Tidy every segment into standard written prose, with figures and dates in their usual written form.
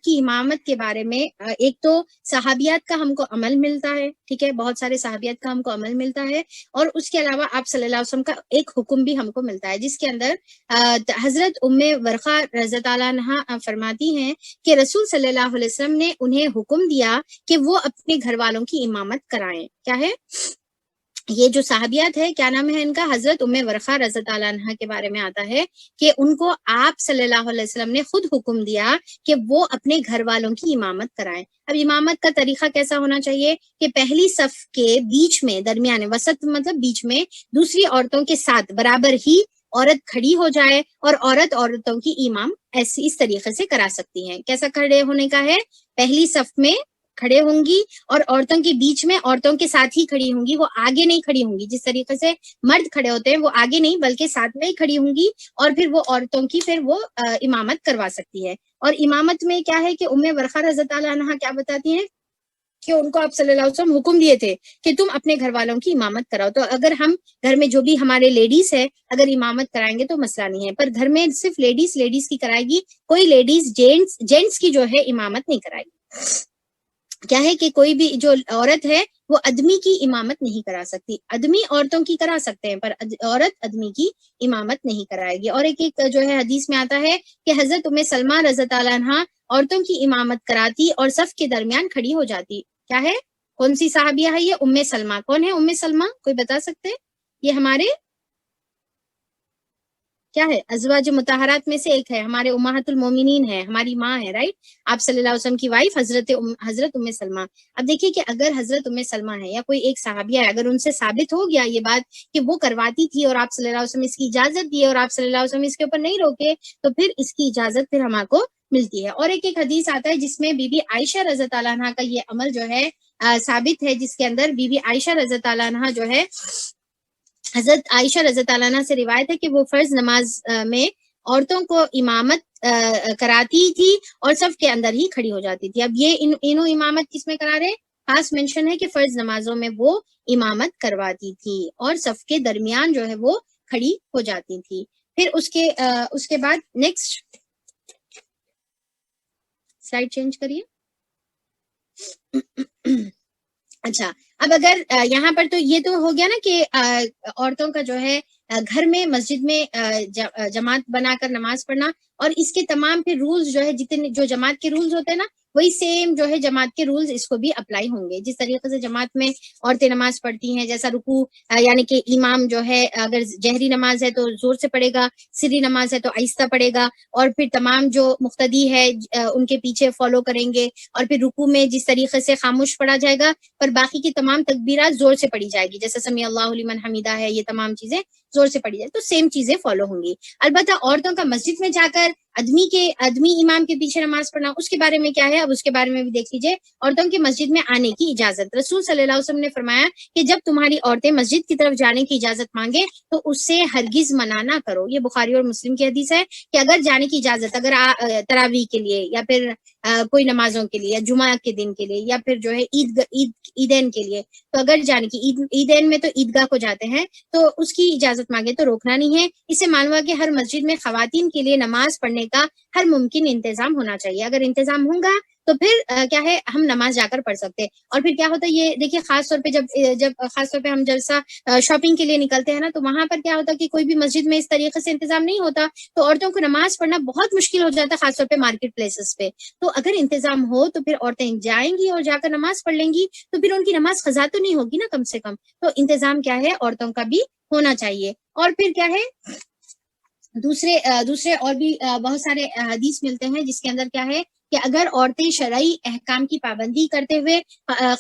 کی امامت کے بارے میں ایک تو صحابیات کا ہم کو عمل ملتا ہے، ٹھیک ہے، بہت سارے صحابیات کا ہم کو عمل ملتا ہے، اور اس کے علاوہ آپ صلی اللہ علیہ وسلم کا ایک حکم بھی ہم کو ملتا ہے، جس کے اندر حضرت ام ورقہ رضی اللہ عنہا فرماتی ہیں کہ رسول صلی اللہ علیہ وسلم نے انہیں حکم دیا کہ وہ اپنے گھر والوں کی امامت کرائیں۔ کیا ہے یہ جو صحابیات ہے، کیا نام ہے ان کا؟ حضرت ام ورقہ رضی اللہ عنہا کے بارے میں آتا ہے کہ ان کو آپ صلی اللہ علیہ وسلم نے خود حکم دیا کہ وہ اپنے گھر والوں کی امامت کرائیں۔ اب امامت کا طریقہ کیسا ہونا چاہیے کہ پہلی صف کے بیچ میں، درمیانے وسط مطلب بیچ میں، دوسری عورتوں کے ساتھ برابر ہی عورت کھڑی ہو جائے، اور عورتوں کی امام ایسی اس طریقے سے کرا سکتی ہیں۔ کیسا کھڑے ہونے کا ہے؟ پہلی صف میں کھڑے ہوں گی، اور عورتوں کے بیچ میں عورتوں کے ساتھ ہی کھڑی ہوں گی، وہ آگے نہیں کھڑی ہوں گی، جس طریقے سے مرد کھڑے ہوتے ہیں وہ آگے نہیں بلکہ ساتھ میں ہی کھڑی ہوں گی، اور پھر وہ عورتوں کی پھر وہ امامت کروا سکتی ہے۔ اور امامت میں کیا ہے کہ ام ورقہ رضی اللہ عنہا کیا بتاتی ہیں کہ ان کو آپ صلی اللہ علیہ وسلم حکم دیے تھے کہ تم اپنے گھر والوں کی امامت کراؤ۔ تو اگر ہم گھر میں جو بھی ہمارے لیڈیز ہے اگر امامت کرائیں گے تو مسئلہ نہیں ہے، پر گھر میں صرف لیڈیز کی کرائے گی، کوئی لیڈیز جینٹس کی جو ہے امامت نہیں کرائے گی۔ کیا ہے کہ کوئی بھی جو عورت ہے وہ آدمی کی امامت نہیں کرا سکتی، آدمی عورتوں کی کرا سکتے ہیں پر عورت آدمی کی امامت نہیں کرائے گی۔ اور ایک جو ہے حدیث میں آتا ہے کہ حضرت ام سلمہ رضی اللہ عنہا عورتوں کی امامت کراتی اور صف کے درمیان کھڑی ہو جاتی۔ کیا ہے؟ کون سی صحابیہ ہے یہ؟ ام سلمہ۔ کون ہے ام سلمہ؟ کوئی بتا سکتے؟ یہ ہمارے کیا ہے ازواج مطہرات میں سے ایک ہے، ہمارے امہات المومنین ہے، ہماری ماں ہے، رائٹ؟ آپ صلی اللہ علیہ وسلم کی وائف حضرت ام سلمہ۔ اب دیکھیے کہ اگر حضرت ام سلمہ ہے یا کوئی ایک صحابیہ ہے، اگر ان سے ثابت ہو گیا یہ بات کہ وہ کرواتی تھی اور آپ صلی اللہ علیہ وسلم اس کی اجازت دی اور آپ صلی اللہ علیہ وسلم اس کے اوپر نہیں روکے، تو پھر اس کی اجازت پھر ہمارے کو ملتی ہے۔ اور ایک حدیث آتا ہے جس میں بی بی عائشہ رضی اللہ عنہا کا یہ عمل جو ہے ثابت ہے، جس کے اندر بی بی عائشہ رضی اللہ عنہا جو ہے، حضرت عائشہ رضی اللہ عنہ سے روایت ہے کہ وہ فرض نماز میں عورتوں کو امامت کراتی تھی اور صف کے اندر ہی کھڑی ہو جاتی تھی۔ اب یہ انہوں امامت کس میں کرا رہے؟ خاص منشن ہے کہ فرض نمازوں میں وہ امامت کرواتی تھی اور صف کے درمیان جو ہے وہ کھڑی ہو جاتی تھی۔ پھر اس کے بعد نیکسٹ سلائیڈ چینج کریے۔ اچھا، اب اگر یہاں پر تو یہ تو ہو گیا نا کہ عورتوں کا جو ہے گھر میں مسجد میں جماعت بنا کر نماز پڑھنا، اور اس کے تمام پھر رولز جو ہے جتنے جو جماعت کے رولز ہوتے ہیں نا، وہی سیم جو ہے جماعت کے رولز اس کو بھی اپلائی ہوں گے۔ جس طریقے سے جماعت میں عورتیں نماز پڑھتی ہیں، جیسا رکوع یعنی کہ امام جو ہے اگر جہری نماز ہے تو زور سے پڑھے گا، سری نماز ہے تو آہستہ پڑھے گا، اور پھر تمام جو مقتدی ہے ان کے پیچھے فالو کریں گے، اور پھر رکوع میں جس طریقے سے خاموش پڑھا جائے گا پر باقی کی تمام تکبیرات زور سے پڑھی جائے گی، جیسے سمیع اللہ لمن حمیدہ ہے، یہ تمام چیزیں زور سے پڑھی جائے تو سیم چیزیں فالو ہوں گی۔ البتہ عورتوں کا مسجد میں جا کر آدمی امام کے پیچھے نماز پڑھنا، اس کے بارے میں کیا ہے؟ اب اس کے بارے میں بھی دیکھ لیجئے۔ عورتوں کی مسجد میں آنے کی اجازت، رسول صلی اللہ علیہ وسلم نے فرمایا کہ جب تمہاری عورتیں مسجد کی طرف جانے کی اجازت مانگے تو اس سے ہرگز منع نہ کرو۔ یہ بخاری اور مسلم کی حدیث ہے کہ اگر جانے کی اجازت، اگر تراویح کے لیے یا پھر کوئی نمازوں کے لیے یا جمعہ کے دن کے لیے یا پھر جو ہے عیدین کے لیے، تو اگر جانے کی عیدین میں تو عیدگاہ کو جاتے ہیں تو اس کی اجازت مانگے تو روکنا نہیں ہے۔ اس سے معلوم ہوا کہ ہر مسجد میں خواتین کے لیے نماز پڑھنے کا ہر ممکن انتظام ہونا چاہیے۔ اگر انتظام ہوگا تو پھر کیا ہے ہم نماز جا کر پڑھ سکتے ہیں۔ اور پھر کیا ہوتا ہے یہ دیکھیے، خاص طور پہ جب خاص طور پہ ہم جلسہ شاپنگ کے لیے نکلتے ہیں نا، تو وہاں پر کیا ہوتا ہے کہ کوئی بھی مسجد میں اس طریقے سے انتظام نہیں ہوتا، تو عورتوں کو نماز پڑھنا بہت مشکل ہو جاتا ہے، خاص طور پہ مارکیٹ پلیسز پہ۔ تو اگر انتظام ہو تو پھر عورتیں جائیں گی اور جا کر نماز پڑھ لیں گی، تو پھر ان کی نماز قضا تو نہیں ہوگی نا کم سے کم۔ تو انتظام کیا ہے عورتوں کا بھی ہونا چاہیے۔ اور پھر کیا ہے دوسرے اور بھی بہت سارے حدیث ملتے ہیں جس کے اندر کیا ہے کہ اگر عورتیں شرعی احکام کی پابندی کرتے ہوئے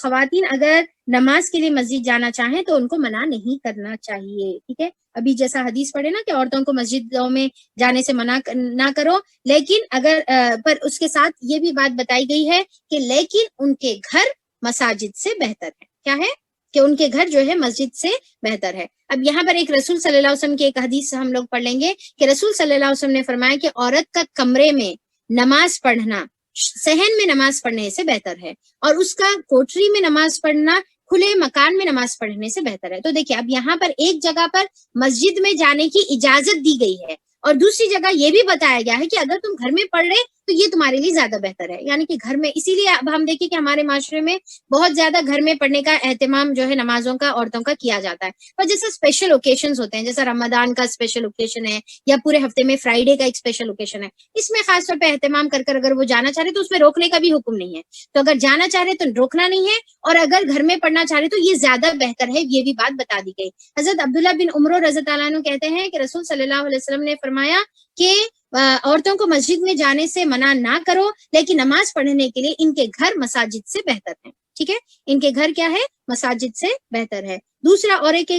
خواتین اگر نماز کے لیے مسجد جانا چاہیں تو ان کو منع نہیں کرنا چاہیے، ٹھیک ہے؟ ابھی جیسا حدیث پڑھے نا کہ عورتوں کو مسجدوں میں جانے سے منع نہ کرو، لیکن اگر پر اس کے ساتھ یہ بھی بات بتائی گئی ہے کہ لیکن ان کے گھر مساجد سے بہتر ہے۔ کیا ہے؟ کہ ان کے گھر جو ہے مسجد سے بہتر ہے۔ اب یہاں پر ایک رسول صلی اللہ علیہ وسلم کی ایک حدیث ہم لوگ پڑھ لیں گے کہ رسول صلی اللہ علیہ وسلم نے فرمایا کہ عورت کا کمرے میں نماز پڑھنا صحن میں نماز پڑھنے سے بہتر ہے، اور اس کا کوٹری میں نماز پڑھنا کھلے مکان میں نماز پڑھنے سے بہتر ہے۔ تو دیکھیں اب یہاں پر ایک جگہ پر مسجد میں جانے کی اجازت دی گئی ہے، اور دوسری جگہ یہ بھی بتایا گیا ہے کہ اگر تم گھر میں پڑھ رہے تو یہ تمہارے لیے زیادہ بہتر ہے. یعنی کہ گھر میں، اسی لیے اب ہم دیکھیں کہ ہمارے معاشرے میں بہت زیادہ گھر میں پڑھنے کا اہتمام جو ہے نمازوں کا عورتوں کا کیا جاتا ہے. اور جیسے اسپیشل اوکیشنز ہوتے ہیں، جیسا رمضان کا اسپیشل اوکیشن ہے، یا پورے ہفتے میں فرائیڈے کا ایک اسپیشل اوکیشن ہے، اس میں خاص طور پہ اہتمام کر اگر وہ جانا چاہ رہے تو اس میں روکنے کا بھی حکم نہیں ہے. تو اگر جانا چاہ رہے تو روکنا نہیں ہے، اور اگر گھر میں پڑھنا چاہ رہے تو یہ زیادہ بہتر ہے. یہ بھی بات بتا دی گئی. حضرت عبداللہ بن عمر رضی اللہ عنہ کہتے ہیں کہ رسول صلی اللہ علیہ وسلم نے فرمایا کہ عورتوں کو مسجد میں جانے سے منع نہ کرو، لیکن نماز پڑھنے کے لیے ان کے گھر مساجد سے بہتر ہیں. ٹھیک ہے، ان کے گھر کیا ہے؟ مساجد سے بہتر ہے. دوسرا اور ایک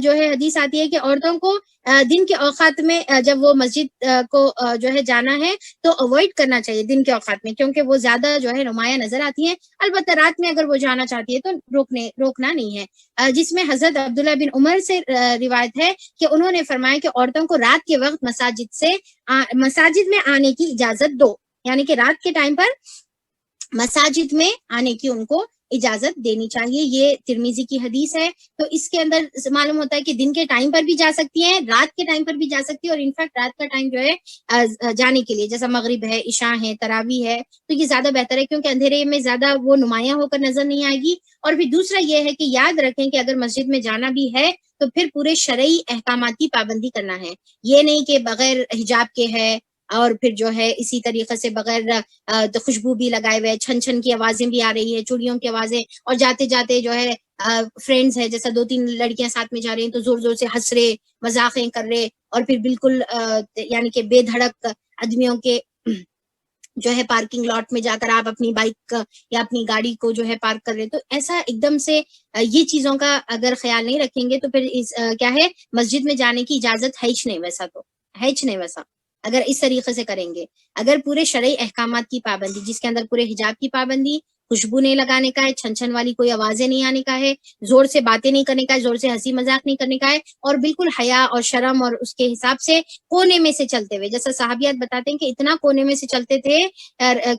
جو ہے حدیث آتی ہے کہ عورتوں کو دن کے اوقات میں جب وہ مسجد کو جو ہے جانا ہے تو اوائڈ کرنا چاہیے دن کے اوقات میں، کیونکہ وہ زیادہ جو ہے نمایاں نظر آتی ہیں. البتہ رات میں اگر وہ جانا چاہتی ہے تو روکنا نہیں ہے. جس میں حضرت عبداللہ بن عمر سے روایت ہے کہ انہوں نے فرمایا کہ عورتوں کو رات کے وقت مساجد میں آنے کی اجازت دو. یعنی کہ رات کے ٹائم پر مساجد میں آنے کی ان کو اجازت دینی چاہیے. یہ ترمذی کی حدیث ہے. تو اس کے اندر معلوم ہوتا ہے کہ دن کے ٹائم پر بھی جا سکتی ہیں، رات کے ٹائم پر بھی جا سکتی ہے. اور انفیکٹ رات کا ٹائم جو ہے جانے کے لیے، جیسا مغرب ہے، عشاء ہے، تراویح ہے، تو یہ زیادہ بہتر ہے، کیونکہ اندھیرے میں زیادہ وہ نمایاں ہو کر نظر نہیں آئے گی. اور پھر دوسرا یہ ہے کہ یاد رکھیں کہ اگر مسجد میں جانا بھی ہے تو پھر پورے شرعی احکامات کی پابندی کرنا ہے. یہ نہیں کہ بغیر حجاب کے ہے، اور پھر جو ہے اسی طریقے سے بغیر خوشبو بھی لگائے ہوئے، چھن چھن کی آوازیں بھی آ رہی ہے، چوڑیوں کی آوازیں، اور جاتے جاتے جو ہے فرینڈز ہے، جیسا 2-3 لڑکیاں ساتھ میں جا رہی ہیں تو زور زور سے ہنس رہے، مذاقیں کر رہے، اور پھر بالکل یعنی کہ بے دھڑک آدمیوں کے جو ہے پارکنگ لاٹ میں جا کر آپ اپنی بائک یا اپنی گاڑی کو جو ہے پارک کر رہے. تو ایسا ایک دم سے یہ چیزوں کا اگر خیال نہیں رکھیں گے تو پھر کیا ہے، مسجد میں جانے کی اجازت ہے ہی نہیں. ویسا تو ہے ہی نہیں ویسا اگر اس طریقے سے کریں گے. اگر پورے شرعی احکامات کی پابندی، جس کے اندر پورے حجاب کی پابندی، خوشبو نہیں لگانے کا ہے، چھن چھن والی کوئی آوازیں نہیں آنے کا ہے، زور سے باتیں نہیں کرنے کا ہے، زور سے ہنسی مذاق نہیں کرنے کا ہے، اور بالکل حیا اور شرم اور اس کے حساب سے کونے میں سے چلتے ہوئے، جیسا صحابیات بتاتے ہیں کہ اتنا کونے میں سے چلتے تھے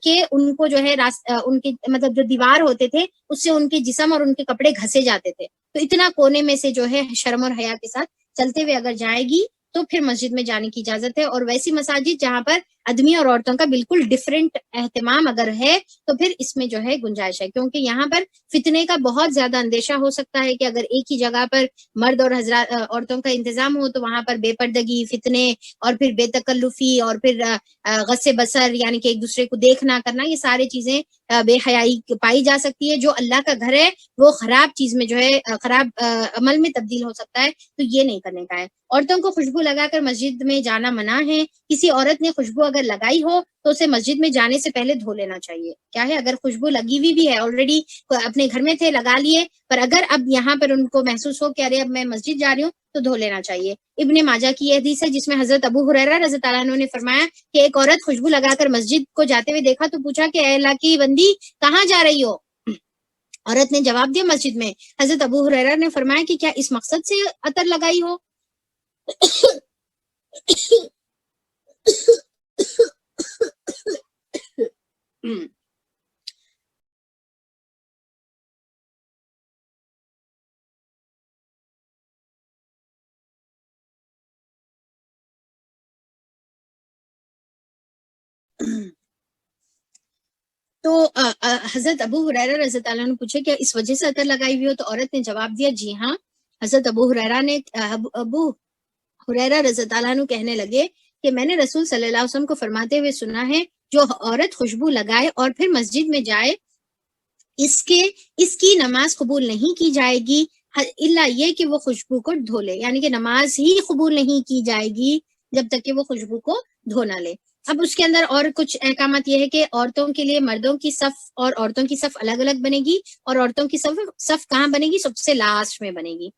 کہ ان کو جو ہے ان کے مطلب جو دیوار ہوتے تھے اس سے ان کے جسم اور ان کے کپڑے گھسے جاتے تھے. تو اتنا کونے میں سے جو ہے شرم اور حیا کے ساتھ چلتے ہوئے اگر جائے گی تو پھر مسجد میں جانے کی اجازت ہے. اور ویسی مساجد جہاں پر آدمی اور عورتوں کا بالکل ڈفرینٹ اہتمام اگر ہے تو پھر اس میں جو ہے گنجائش ہے، کیونکہ یہاں پر فتنے کا بہت زیادہ اندیشہ ہو سکتا ہے کہ اگر ایک ہی جگہ پر مرد اور حضرات عورتوں کا انتظام ہو تو وہاں پر بے پردگی، فتنے، اور پھر بے تکلفی، اور پھر غص بصر یعنی کہ ایک دوسرے کو دیکھنا کرنا، یہ ساری چیزیں بے حیائی پائی جا سکتی ہے. جو اللہ کا گھر ہے وہ خراب چیز میں جو ہے خراب عمل میں تبدیل ہو سکتا ہے. تو یہ نہیں کرنے کا ہے. عورتوں کو خوشبو لگا کر مسجد میں جانا منع ہے. کسی عورت نے خوشبو اگر لگائی ہو تو اسے مسجد میں جانے سے پہلے دھو لینا چاہیے. کیا ہے، اگر خوشبو لگی ہوئی بھی ہے آلریڈی، اپنے گھر میں تھے لگا لیے، پر اگر اب یہاں پر ان کو محسوس ہو کہ ارے اب میں مسجد جا رہی ہوں تو دھو لینا چاہیے. ابن ماجہ کی یہ حدیث ہے جس میں حضرت ابو ہریرہ رضی اللہ عنہ نے فرمایا کہ ایک عورت خوشبو لگا کر مسجد کو جاتے ہوئے دیکھا تو پوچھا کہ اے اللہ کی بندی کہاں جا رہی ہو؟ عورت نے جواب دیا مسجد میں. حضرت ابو ہریرہ نے فرمایا کہ کیا اس مقصد سے عطر لگائی ہو؟ تو حضرت ابو ہریرہ رضی اللہ عنہ نے پوچھے کہ اس وجہ سے عطر لگائی ہوئی ہو؟ تو عورت نے جواب دیا جی ہاں. حضرت ابو ہریرہ رضی اللہ عنہ کہنے لگے کہ میں نے رسول صلی اللہ علیہ وسلم کو فرماتے ہوئے سنا ہے جو عورت خوشبو لگائے اور پھر مسجد میں جائے اس کی نماز قبول نہیں کی جائے گی الا یہ کہ وہ خوشبو کو دھو لے. یعنی کہ نماز ہی قبول نہیں کی جائے گی جب تک کہ وہ خوشبو کو دھو نہ لے. اب اس کے اندر اور کچھ احکامات یہ ہے کہ عورتوں کے لیے مردوں کی صف اور عورتوں کی صف الگ الگ بنے گی، اور عورتوں کی صف کہاں بنے گی؟ سب سے لاسٹ میں بنے گی.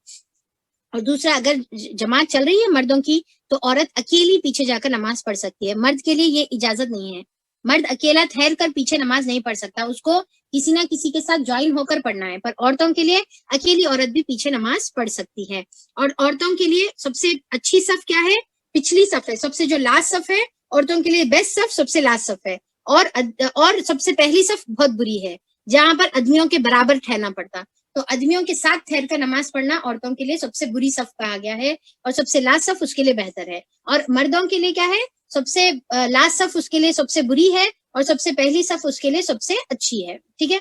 اور دوسرا، اگر جماعت چل رہی ہے مردوں کی تو عورت اکیلی پیچھے جا کر نماز پڑھ سکتی ہے. مرد کے لیے یہ اجازت نہیں ہے. مرد اکیلا ٹھہر کر پیچھے نماز نہیں پڑھ سکتا، اس کو کسی نہ کسی کے ساتھ جوائن ہو کر پڑھنا ہے. پر عورتوں کے لیے اکیلی عورت بھی پیچھے نماز پڑھ سکتی ہے. اور عورتوں کے لیے سب سے اچھی صف کیا ہے؟ پچھلی صف ہے. سب سے جو لاسٹ صف ہے عورتوں کے لیے بیسٹ صف سب سے لاسٹ صف ہے. اور سب سے پہلی صف بہت بری ہے جہاں پر آدمیوں کے برابر ٹھہرنا پڑتا. تو آدمیوں کے ساتھ ٹھہر کر نماز پڑھنا عورتوں کے لیے سب سے بری صف کہا گیا ہے، اور سب سے لاسٹ صف اس کے لیے بہتر ہے. اور مردوں کے لیے کیا ہے؟ سب سے لاسٹ صف اس کے لیے سب سے بری ہے اور سب سے پہلی صف اس کے لیے سب سے اچھی ہے، ٹھیک ہے.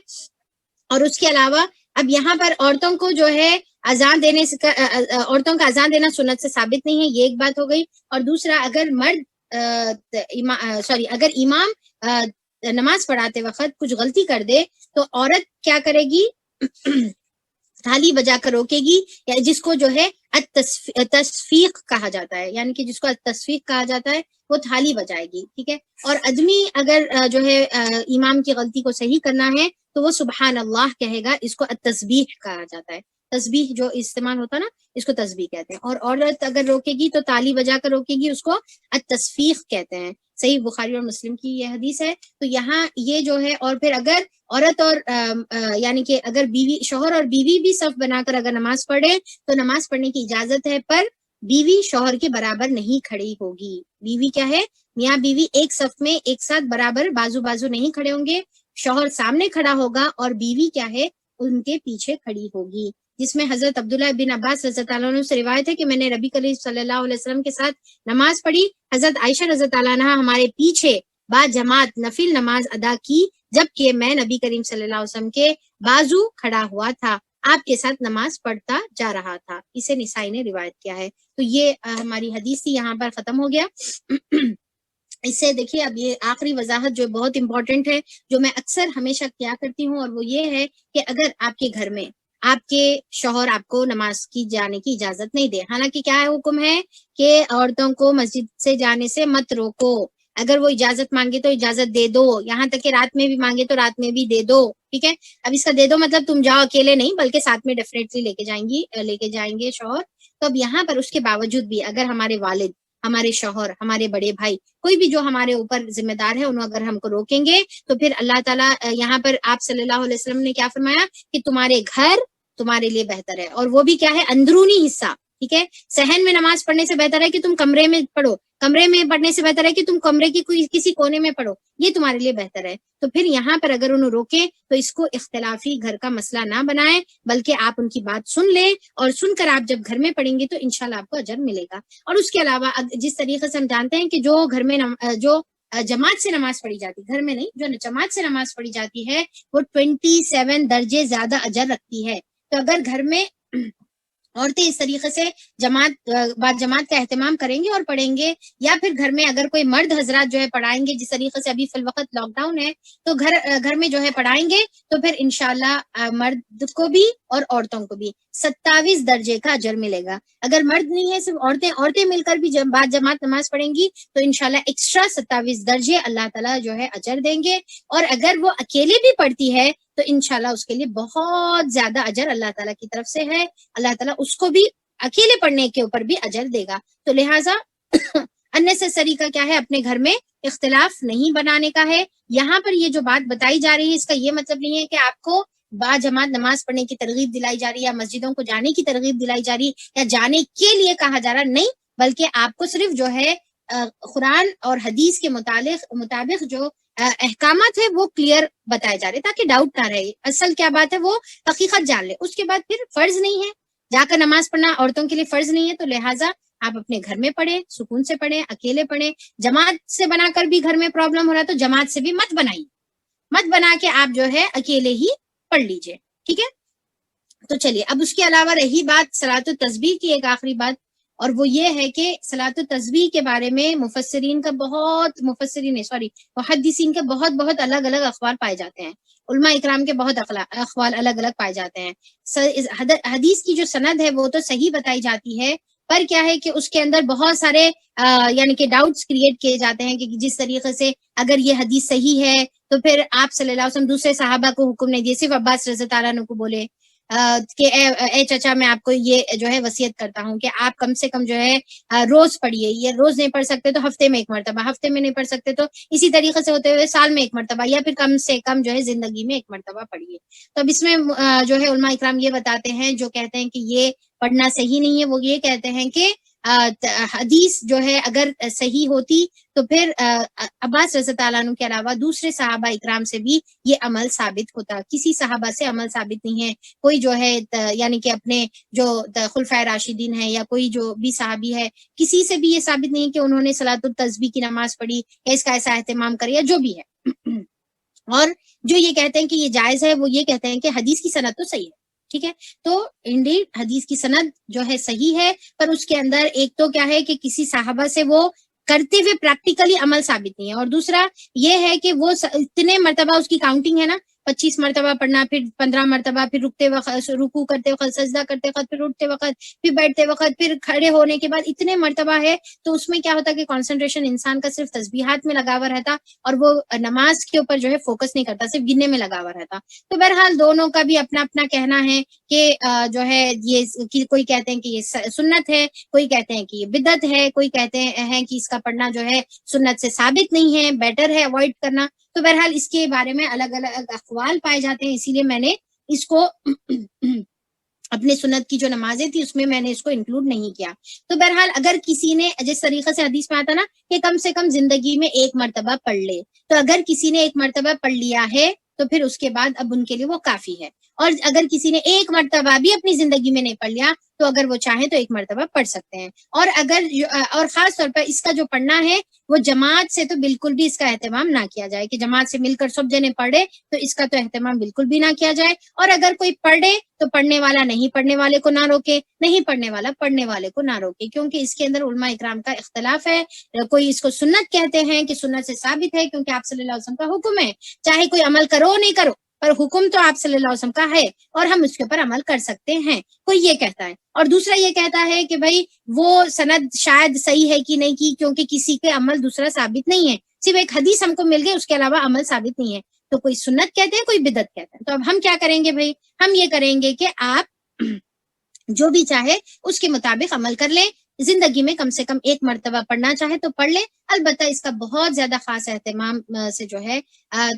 اور اس کے علاوہ اب یہاں پر عورتوں کو جو ہے اذان دینے سے عورتوں کا اذان دینا سنت سے ثابت نہیں ہے، یہ ایک بات ہو گئی. اور دوسرا، اگر مرد اگر امام نماز پڑھاتے وقت کچھ غلطی کر دے تو عورت کیا کرے گی؟ تھالی بجا کر روکے گی، یا جس کو جو ہے تصفیق کہا جاتا ہے، یعنی کہ جس کو تصفیق کہا جاتا ہے وہ تھالی بجائے گی، ٹھیک ہے. اور آدمی اگر جو ہے امام کی غلطی کو صحیح کرنا ہے تو وہ سبحان اللہ کہے گا، اس کو التسبیح کہا جاتا ہے. تسبیح جو استعمال ہوتا ہے نا، اس کو تسبیح کہتے ہیں. اور عورت اگر روکے گی تو تالی بجا کر روکے گی، اس کو التصفیق کہتے ہیں. صحیح بخاری اور مسلم کی یہ حدیث ہے. تو یہاں یہ جو ہے، اور پھر اگر عورت اور یعنی کہ اگر شوہر اور بیوی بھی صف بنا کر اگر نماز پڑھے تو نماز پڑھنے کی اجازت ہے، پر بیوی شوہر کے برابر نہیں کھڑی ہوگی. بیوی کیا ہے؟ میاں بیوی ایک صف میں ایک ساتھ برابر بازو بازو نہیں کھڑے ہوں گے. شوہر سامنے کھڑا ہوگا اور بیوی کیا ہے؟ ان کے پیچھے کھڑی ہوگی. جس میں حضرت عبداللہ بن عباس رضی اللہ عنہ سے روایت ہے کہ میں نے نبی کریم صلی اللہ علیہ وسلم کے ساتھ نماز پڑھی. حضرت عائشہ رضی اللہ عنہ ہمارے پیچھے با جماعت نفل نماز ادا کی، جبکہ میں نبی کریم صلی اللہ علیہ وسلم کے بازو کھڑا ہوا تھا، آپ کے ساتھ نماز پڑھتا جا رہا تھا. اسے نسائی نے روایت کیا ہے. تو یہ ہماری حدیث تھی، یہاں پر ختم ہو گیا. اس سے دیکھیے اب یہ آخری وضاحت جو بہت امپورٹنٹ ہے، جو میں اکثر ہمیشہ کیا کرتی ہوں، اور وہ یہ ہے کہ اگر آپ کے گھر میں آپ کے شوہر آپ کو نماز کی جانے کی اجازت نہیں دے، حالانکہ کیا حکم ہے کہ عورتوں کو مسجد سے جانے سے مت روکو. اگر وہ اجازت مانگے تو اجازت دے دو، یہاں تک کہ رات میں بھی مانگے تو رات میں بھی دے دو، ٹھیک ہے. اب اس کا دے دو مطلب تم جاؤ اکیلے نہیں، بلکہ ساتھ میں ڈیفینیٹلی لے کے جائیں گے شوہر. تو اب یہاں پر اس کے باوجود بھی اگر ہمارے والد، ہمارے شوہر، ہمارے بڑے بھائی، کوئی بھی جو ہمارے اوپر ذمہ دار ہے، انہوں اگر ہم کو روکیں گے تو پھر اللہ تعالیٰ یہاں پر آپ صلی اللہ علیہ وسلم نے کیا فرمایا کہ تمہارے گھر تمہارے لیے بہتر ہے. اور وہ بھی کیا ہے؟ اندرونی حصہ، ٹھیک ہے. صحن میں نماز پڑھنے سے بہتر ہے کہ تم کمرے میں پڑھو، کمرے میں پڑھنے سے بہتر ہے کہ تم کمرے کی کسی کونے میں پڑھو، یہ تمہارے لیے بہتر ہے. تو پھر یہاں پر اگر انہوں روکیں تو اس کو اختلافی گھر کا مسئلہ نہ بنائیں، بلکہ آپ ان کی بات سن لیں، اور سن کر آپ جب گھر میں پڑھیں گے تو انشاءاللہ آپ کو اجر ملے گا. اور اس کے علاوہ جس طریقے سے ہم جانتے ہیں کہ جو گھر میں جو جماعت سے نماز پڑھی جاتی، گھر میں نہیں، جو جماعت سے نماز پڑھی جاتی ہے وہ 27 درجے زیادہ اجر رکھتی ہے. تو اگر گھر میں عورتیں اس طریقے سے جماعت کا اہتمام کریں گے اور پڑھیں گے، یا پھر گھر میں اگر کوئی مرد حضرات جو ہے پڑھائیں گے، جس طریقے سے ابھی فی الوقت لاک ڈاؤن ہے تو گھر میں جو ہے پڑھائیں گے، تو پھر انشاءاللہ مرد کو بھی اور عورتوں کو بھی 27 درجے کا اجر ملے گا. اگر مرد نہیں ہے، صرف عورتیں مل کر بھی جماعت نماز پڑھیں گی تو انشاءاللہ ایکسٹرا 27 درجے اللہ تعالیٰ جو ہے اجر دیں گے. اور اگر وہ اکیلے بھی پڑھتی ہے تو انشاءاللہ اس کے لیے بہت زیادہ اجر اللہ تعالیٰ کی طرف سے ہے. اللہ تعالیٰ اس کو بھی اکیلے پڑھنے کے اوپر بھی اجر دے گا. تو لہٰذا اننیسیسری کا کیا ہے؟ اپنے گھر میں اختلاف نہیں بنانے کا ہے. یہاں پر یہ جو بات بتائی جا رہی ہے، اس کا یہ مطلب نہیں ہے کہ آپ کو با جماعت نماز پڑھنے کی ترغیب دلائی جا رہی ہے، یا مسجدوں کو جانے کی ترغیب دلائی جا رہی ہے، یا جانے کے لیے کہا جا رہا، نہیں، بلکہ آپ کو صرف جو ہے قرآن اور حدیث کے مطابق جو احکامات ہے وہ کلیئر بتائے جا رہے تاکہ ڈاؤٹ نہ رہے. اصل کیا بات ہے وہ حقیقت جان لے. اس کے بعد پھر فرض نہیں ہے جا کر نماز پڑھنا، عورتوں کے لیے فرض نہیں ہے. تو لہٰذا آپ اپنے گھر میں پڑھیں، سکون سے پڑھیں، اکیلے پڑھیں. جماعت سے بنا کر بھی گھر میں پرابلم ہو رہا ہے تو جماعت سے بھی مت بنائیے، مت بنا کے آپ جو ہے اکیلے ہی پڑھ لیجئے، ٹھیک ہے. تو چلیے، اب اس کے علاوہ رہی بات صلاۃ التسبیح کی، ایک آخری بات، اور وہ یہ ہے کہ صلاۃ التسبیح کے بارے میں محدثین کے بہت الگ الگ اقوال پائے جاتے ہیں. علماء اکرام کے بہت اقوال الگ الگ پائے جاتے ہیں. حدیث کی جو سند ہے وہ تو صحیح بتائی جاتی ہے، پر کیا ہے کہ اس کے اندر بہت سارے یعنی کہ ڈاؤٹس کریٹ کیے جاتے ہیں کہ جس طریقے سے اگر یہ حدیث صحیح ہے تو پھر آپ صلی اللہ علیہ وسلم دوسرے صحابہ کو حکم نہیں دیے، صرف عباس رضی اللہ عنہ کو بولے کہ اے چچا، میں آپ کو یہ جو ہے وصیت کرتا ہوں کہ آپ کم سے کم جو ہے روز پڑھیے. یہ روز نہیں پڑھ سکتے تو ہفتے میں ایک مرتبہ، ہفتے میں نہیں پڑھ سکتے تو اسی طریقے سے ہوتے ہوئے سال میں ایک مرتبہ، یا پھر کم سے کم جو ہے زندگی میں ایک مرتبہ پڑھیے. تو اب اس میں جو ہے علماء اکرام یہ بتاتے ہیں، جو کہتے ہیں کہ یہ پڑھنا صحیح نہیں ہے، وہ یہ کہتے ہیں کہ حدیث جو ہے اگر صحیح ہوتی تو پھر عباس رضی اللہ عنہ کے علاوہ دوسرے صحابہ اکرام سے بھی یہ عمل ثابت ہوتا. کسی صحابہ سے عمل ثابت نہیں ہے. کوئی جو ہے یعنی کہ اپنے جو خلفائے راشدین ہیں یا کوئی جو بھی صحابی ہے, کسی سے بھی یہ ثابت نہیں کہ انہوں نے صلاۃ التسبیح کی نماز پڑھی یا اس کا ایسا اہتمام کریا جو بھی ہے. اور جو یہ کہتے ہیں کہ یہ جائز ہے, وہ یہ کہتے ہیں کہ حدیث کی سند تو صحیح ہے. ٹھیک ہے, تو انڈیڈ حدیث کی سند جو ہے صحیح ہے, پر اس کے اندر ایک تو کیا ہے کہ کسی صحابہ سے وہ کرتے ہوئے پریکٹیکلی عمل ثابت نہیں ہے, اور دوسرا یہ ہے کہ وہ اتنے مرتبہ اس کی کاؤنٹنگ ہے نا, 25 مرتبہ پڑھنا, پھر 15 مرتبہ, پھر رکتے وقت رکوع کرتے وقت, سجدہ کرتے وقت, پھر اٹھتے وقت, پھر بیٹھتے وقت, پھر کھڑے ہونے کے بعد, اتنے مرتبہ ہے. تو اس میں کیا ہوتا کہ کنسنٹریشن انسان کا صرف تسبیحات میں لگا ہوا رہتا اور وہ نماز کے اوپر جو ہے فوکس نہیں کرتا, صرف گننے میں لگا ہوا رہتا. تو بہرحال دونوں کا بھی اپنا اپنا کہنا ہے کہ جو ہے یہ کوئی کہتے ہیں کہ یہ سنت ہے, کوئی کہتے ہیں کہ یہ بدعت ہے, کوئی کہتے ہیں کہ اس کا پڑھنا جو ہے سنت سے ثابت نہیں ہے, بیٹر ہے اوائڈ کرنا. تو بہرحال اس کے بارے میں الگ الگ اقوال پائے جاتے ہیں, اسی لیے میں نے اس کو اپنے سنت کی جو نمازیں تھی اس میں نے اس کو انکلوڈ نہیں کیا. تو بہرحال اگر کسی نے جس طریقے سے حدیث میں آتا نا کہ کم سے کم زندگی میں ایک مرتبہ پڑھ لے, تو اگر کسی نے ایک مرتبہ پڑھ لیا ہے تو پھر اس کے بعد اب ان کے لیے وہ کافی ہے. اور اگر کسی نے ایک مرتبہ بھی اپنی زندگی میں نہیں پڑھ لیا تو اگر وہ چاہیں تو ایک مرتبہ پڑھ سکتے ہیں. اور خاص طور پر اس کا جو پڑھنا ہے وہ جماعت سے تو بالکل بھی اس کا اہتمام نہ کیا جائے, کہ جماعت سے مل کر سب جنے پڑھے, تو اس کا تو اہتمام بالکل بھی نہ کیا جائے. اور اگر کوئی پڑھے تو پڑھنے والا نہیں پڑھنے والے کو نہ روکے, نہیں پڑھنے والا پڑھنے والے کو نہ روکے, کیونکہ اس کے اندر علماء اکرام کا اختلاف ہے. کوئی اس کو سنت کہتے ہیں کہ سنت سے ثابت ہے کیونکہ آپ صلی اللہ علیہ وسلم کا حکم ہے, چاہے کوئی عمل کرو نہیں کرو, پر حکم تو آپ صلی اللہ علیہ وسلم کا ہے اور ہم اس کے اوپر عمل کر سکتے ہیں, کوئی یہ کہتا ہے. اور دوسرا یہ کہتا ہے کہ بھائی وہ سند شاید صحیح ہے کہ نہیں کی, کیونکہ کسی کے عمل دوسرا ثابت نہیں ہے, صرف ایک حدیث ہم کو مل گئی, اس کے علاوہ عمل ثابت نہیں ہے. تو کوئی سنت کہتے ہیں, کوئی بدعت کہتے ہیں. تو اب ہم کیا کریں گے بھائی, ہم یہ کریں گے کہ آپ جو بھی چاہے اس کے مطابق عمل کر لیں. زندگی میں کم سے کم ایک مرتبہ پڑھنا چاہے تو پڑھ لیں, البتہ اس کا بہت زیادہ خاص اہتمام سے جو ہے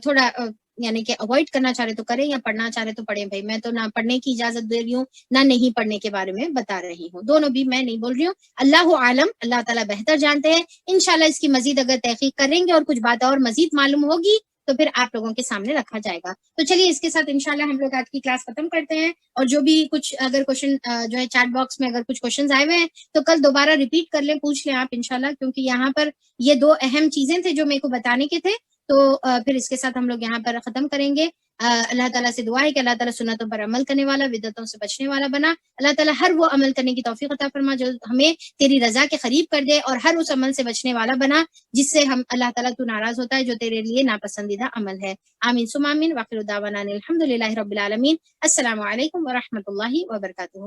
تھوڑا یعنی کہ اوائڈ کرنا چاہ رہے تو کریں, یا پڑھنا چاہ رہے تو پڑھیں. بھائی میں تو نہ پڑھنے کی اجازت دے رہی ہوں نہ نہیں پڑھنے کے بارے میں بتا رہی ہوں, دونوں بھی میں نہیں بول رہی ہوں. اللہ عالم, اللہ تعالیٰ بہتر جانتے ہیں. انشاءاللہ اس کی مزید اگر تحقیق کریں گے اور کچھ بات اور مزید معلوم ہوگی تو پھر آپ لوگوں کے سامنے رکھا جائے گا. تو چلیے اس کے ساتھ انشاءاللہ ہم لوگ آج کی کلاس ختم کرتے ہیں. اور جو بھی کچھ اگر کوشچن جو ہے چیٹ باکس میں اگر کچھ کوشچنز آئے ہوئے ہیں تو کل دوبارہ ریپیٹ کر لیں, پوچھ لیں آپ انشاءاللہ, کیونکہ یہاں پر یہ 2 اہم چیزیں تھے جو میرے کو بتانے کے تھے. تو پھر اس کے ساتھ ہم لوگ یہاں پر ختم کریں گے. اللہ تعالیٰ سے دعا ہے کہ اللہ تعالیٰ سنتوں پر عمل کرنے والا, بدعتوں سے بچنے والا بنا. اللہ تعالیٰ ہر وہ عمل کرنے کی توفیق عطا فرما جو ہمیں تیری رضا کے قریب کر دے, اور ہر اس عمل سے بچنے والا بنا جس سے ہم اللہ تعالیٰ تو ناراض ہوتا ہے, جو تیرے لیے ناپسندیدہ عمل ہے. آمین ثم آمین. واخر دعوانا الحمدللہ رب العالمین. السلام علیکم ورحمۃ اللہ وبرکاتہ.